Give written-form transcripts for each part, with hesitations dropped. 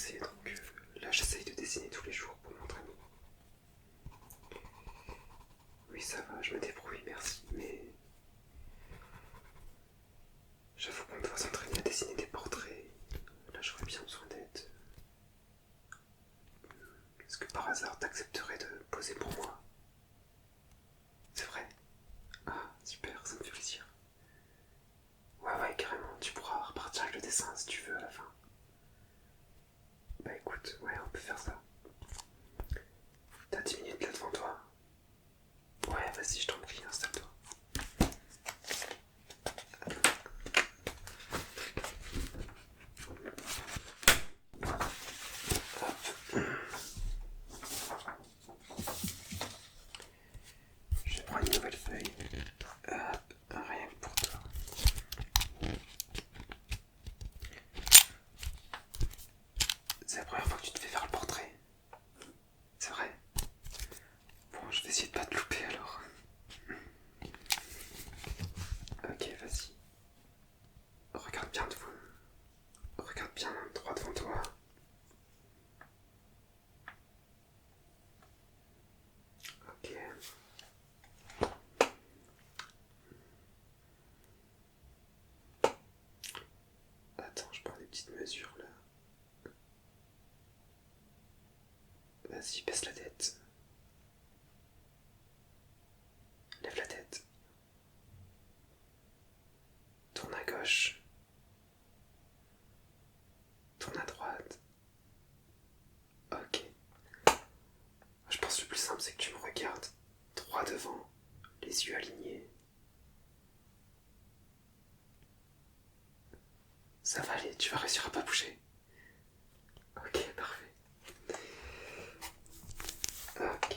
commencer, donc là j'essaye de dessiner tous les jours pour m'entraîner. Oui, ça va, je me débrouille, merci, mais j'avoue qu'on doit s'entraîner à dessiner des portraits. Là j'aurais bien besoin d'aide. Est-ce que par hasard t'accepterais de poser pour moi? C'est vrai? Ah, super, ça me fait plaisir. Ouais, carrément, tu pourras repartir avec le dessin si tu veux à la fin. Bah écoute, ouais, on peut faire ça. T'as 10 minutes là devant toi? Ouais, vas-y, je t'en prie, installe-toi. Je vais prendre une nouvelle feuille. Hop, rien que pour toi. C'est la première fois que tu te fais faire le portrait. C'est vrai? Bon, je vais essayer de pas te louper alors. Ok, vas-y. Regarde bien devant. Regarde bien droit devant toi. Ok. Attends, je prends des petites mesures là. Vas-y, baisse la tête. Lève la tête. Tourne à gauche. Tourne à droite. Ok. Je pense que le plus simple c'est que tu me regardes droit devant, les yeux alignés. Ça va aller, tu vas réussir à pas bouger. Ok, parfait. Ok.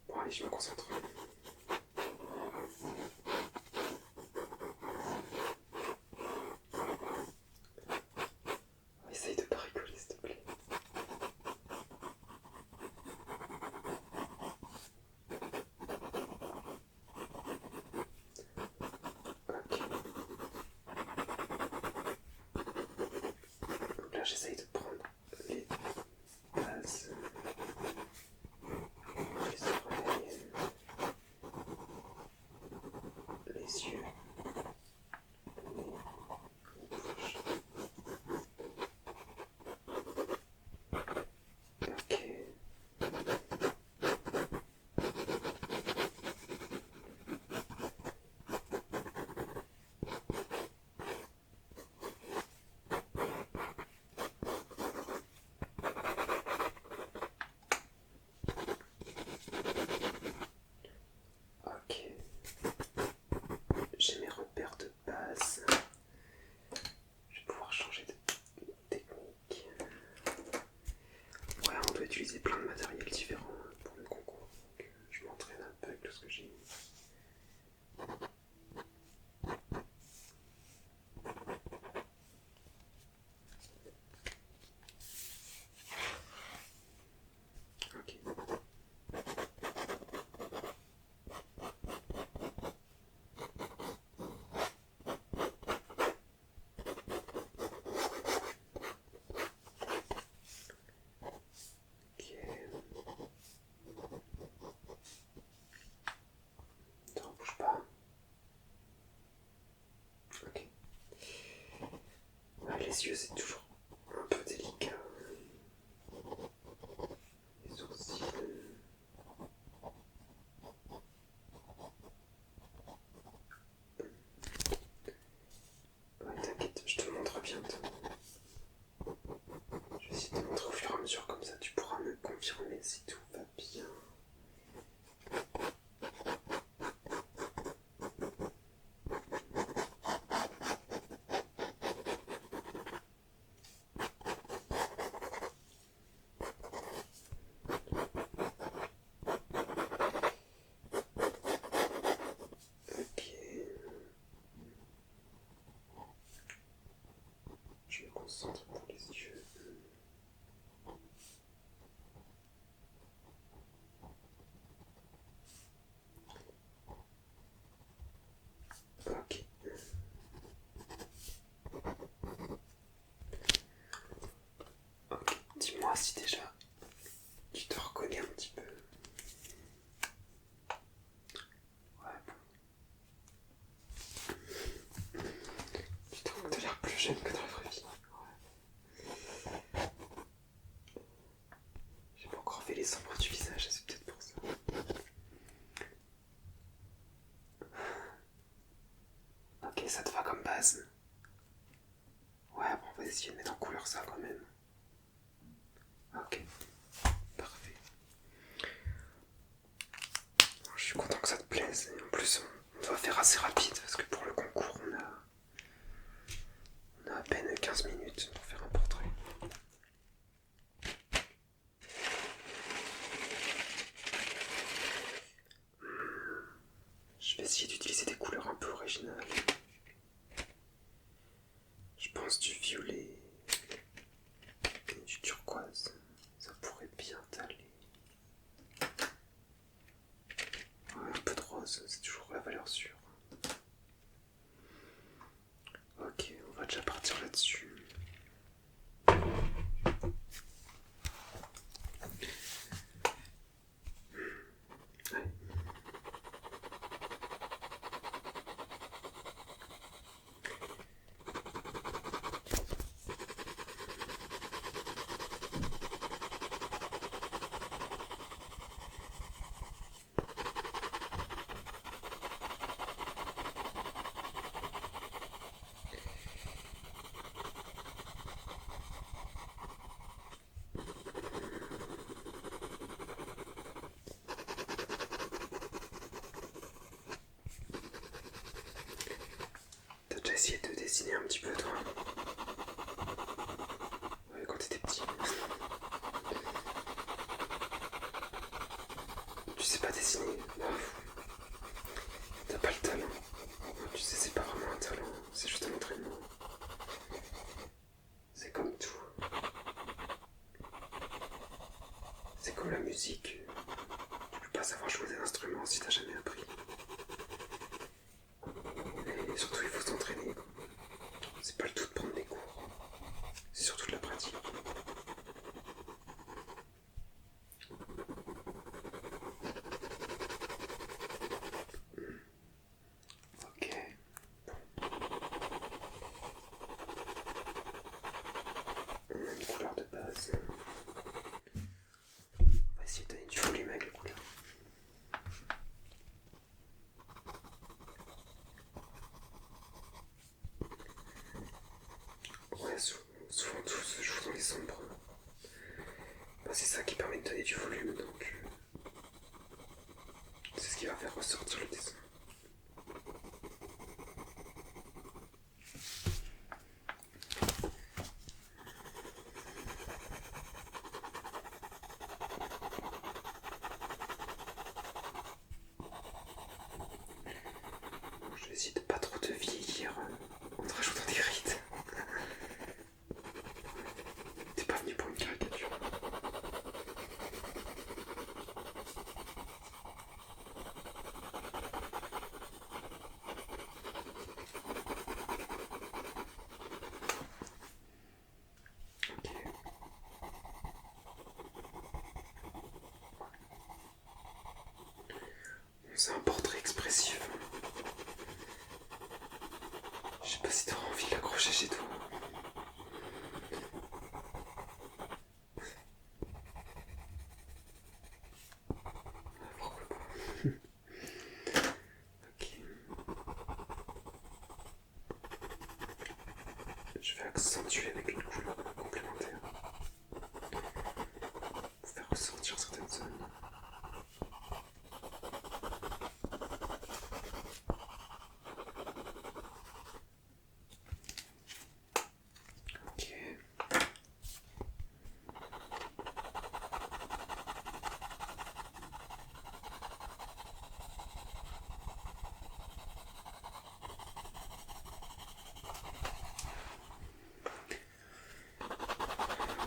Bon allez, je me concentre. Essaye de pas rigoler s'il te plaît. Ok. Donc là j'essaye de prendre les bases, les oreilles, les yeux, les bouches. Ok. Ok. J'ai mes repères de base. Je vais pouvoir changer de technique. Ouais, on doit utiliser plein de matériel différents pour le concours. Donc je m'entraîne un peu avec tout ce que j'ai. Ok. Ok. T'en bouge pas. Ok. Ah, les yeux, c'est toujours un peu délicat. Les sourcils. Ouais, t'inquiète, je te montre bientôt. Je vais essayer de te montrer au fur et à mesure, comme ça tu pourras me confirmer si tout va bien. Ok. Je me concentre pour les yeux. Ok. si déjà tu te reconnais un petit peu. Ouais, bon. Tu trouves que t'as l'air plus jeune que dans la vraie vie. Ouais. J'ai pas encore fait les sombres du visage, c'est peut-être pour ça. Ok, ça te va comme base. Ouais, bon, on va essayer de mettre en couleur ça quand même. Ok, parfait. Je suis content que ça te plaise. Et en plus, on va faire assez rapide parce que pour le concours, on a à peine 15 minutes pour faire un portrait. Je vais essayer d'utiliser des couleurs un peu originales. Je pense du violet et du turquoise. Ça pourrait bien t'aller. Ouais, un peu de rose, c'est toujours la valeur sûre. Ok, on va déjà partir là-dessus. Allez. T'as déjà essayé de dessiner un petit peu toi? Ouais, quand t'étais petit. Tu sais pas dessiner? T'as pas le talent. Tu sais, c'est pas vraiment un talent, c'est juste un entraînement. C'est comme tout. C'est comme la musique. Tu peux pas savoir jouer d'un instrument si t'as jamais appris. Et surtout, il faut s'entraîner. C'est pas le tout de prendre des cours. C'est surtout de la pratique. Ok. On a une couleur de base. On va essayer de donner du volume avec les couleurs. Ouais, souvent tout se joue dans les sombres. Bah, c'est ça qui permet de donner du volume, donc c'est ce qui va faire ressortir le dessin. Je vais essayer de pas trop te vieillir en te rajoutant des rides. T'es pas venu pour une caricature. Ok. C'est un portrait expressif. Je sais pas si t'auras envie de l'accrocher chez toi. Pourquoi pas. Ok. Je vais accentuer avec une couleur complémentaire pour faire ressortir certaines zones. Ok.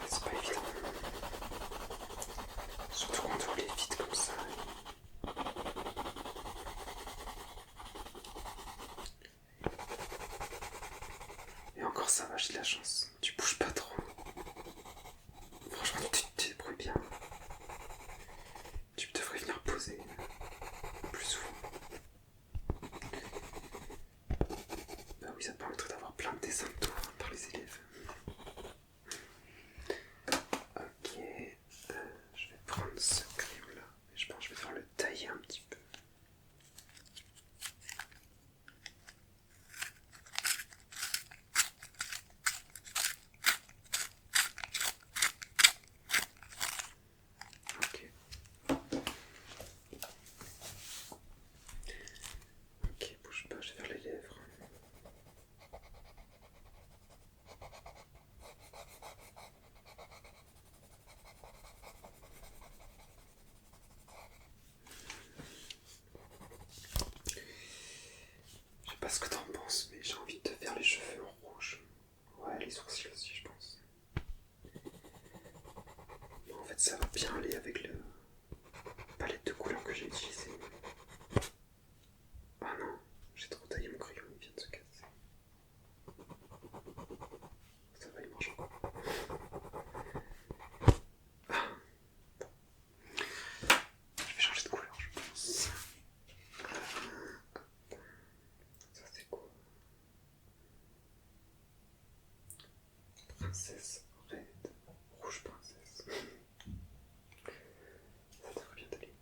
C'est pas évident. Surtout quand on les vide comme ça. Et encore ça va, j'ai de la chance. Tu bouges pas trop. Franchement, Tu te débrouilles bien. Tu devrais venir poser plus souvent. Bah oui, ça te permettrait d'avoir plein de dessins de toi par les élèves. Ok, je vais prendre ce crayon là. Et je pense que je vais devoir le tailler un petit peu. Ok. Ok, bouge pas, je vais faire les lèvres. Je sais pas ce que t'en penses, mais j'ai envie de te faire les cheveux en rouge. Ouais, les sourcils aussi, je pense. En fait, ça va bien aller avec la palette de couleurs que j'ai utilisée. Ah non, j'ai trop taillé mon crayon, il vient de se casser. Ça va, il marche encore. Ah, je vais changer de couleur, je pense. Ça, c'est quoi? Princesse Red. Rouge princesse. Ça devrait bien aller.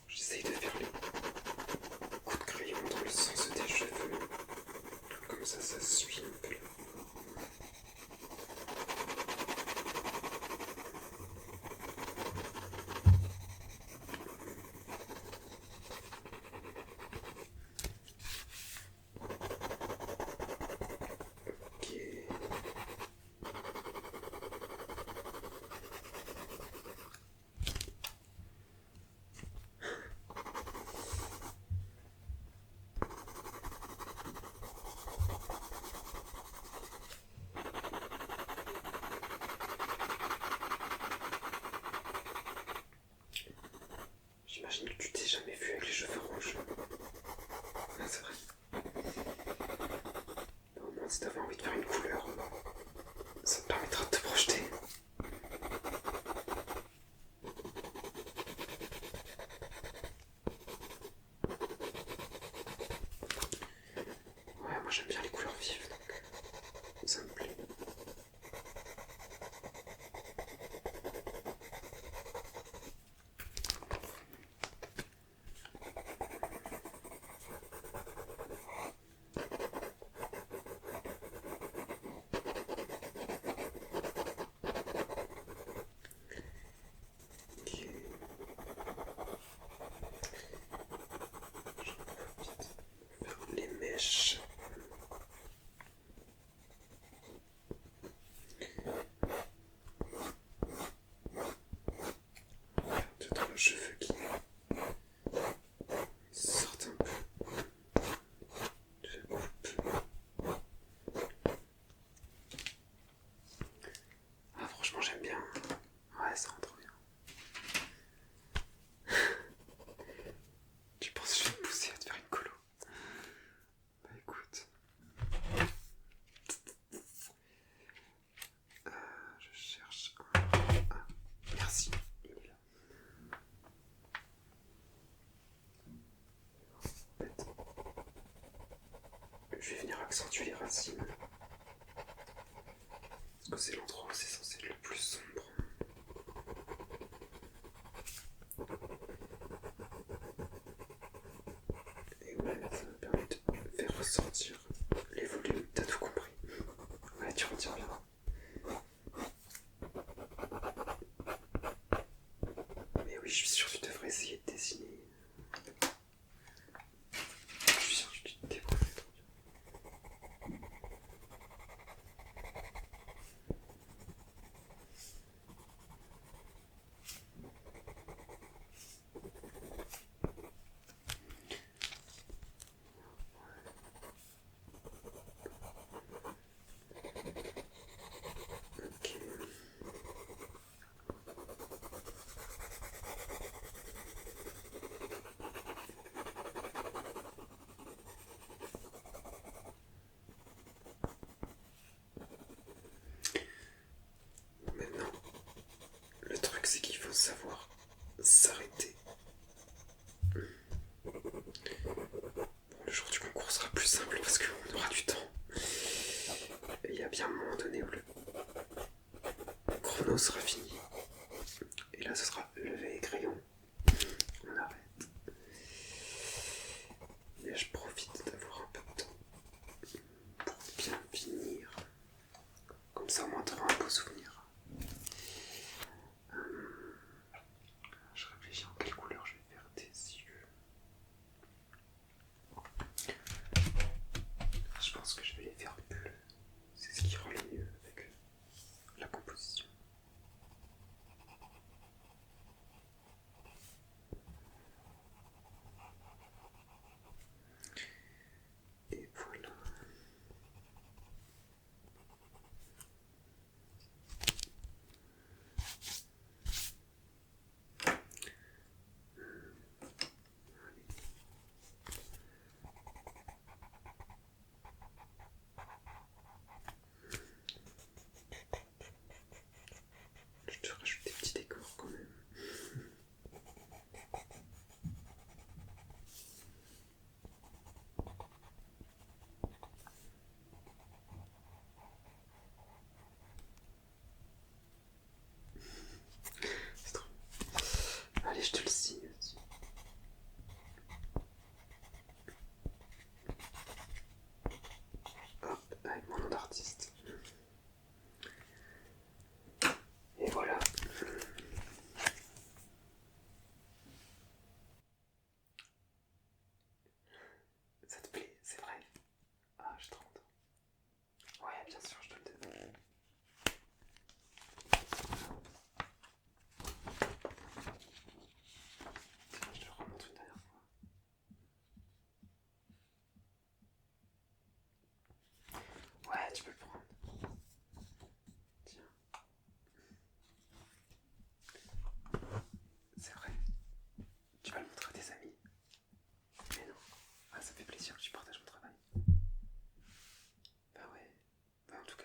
J'essaye de faire les coups de crayon dans le sens des cheveux. Comme ça suit un peu là. Ok. J'imagine que tu t'es jamais vu avec les cheveux rouges. Ah, c'est vrai. Au moins, si t'avais envie de faire une couleur, ça te permettra de te projeter. Ouais, moi j'aime bien les couleurs vives, donc ça me plaît. Ok. Faire les mèches. Deux, trois cheveux qui sortent un peu de la coupe. Ah, franchement, j'aime bien. Ouais, ça rend trop bien. Tu penses que je vais me pousser à te faire une colo? Bah écoute. Je cherche un. Ah, merci. Il est là. En fait, je vais venir accentuer les racines. Parce que c'est l'endroit où c'est censé être le plus sombre. Et ouais, ça me permet de faire ressortir les volumes. T'as tout compris. Ouais, tu retiens bien. Mais oui, je suis sûr que tu devrais essayer de dessiner. Je suis sûr que tu te débrouilles trop bien. Ok.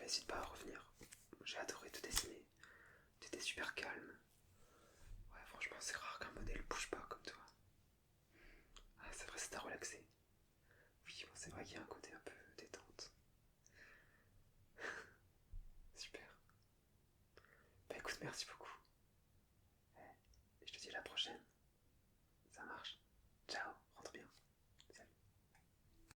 n'hésite pas à revenir. J'ai adoré te dessiner. T'étais super calme. Ouais, franchement, c'est rare qu'un modèle bouge pas comme toi. Ah, c'est vrai, ça t'a relaxé. Oui, bon, c'est vrai qu'il y a un côté un peu détente. Super. Bah écoute, merci beaucoup. Et je te dis à la prochaine.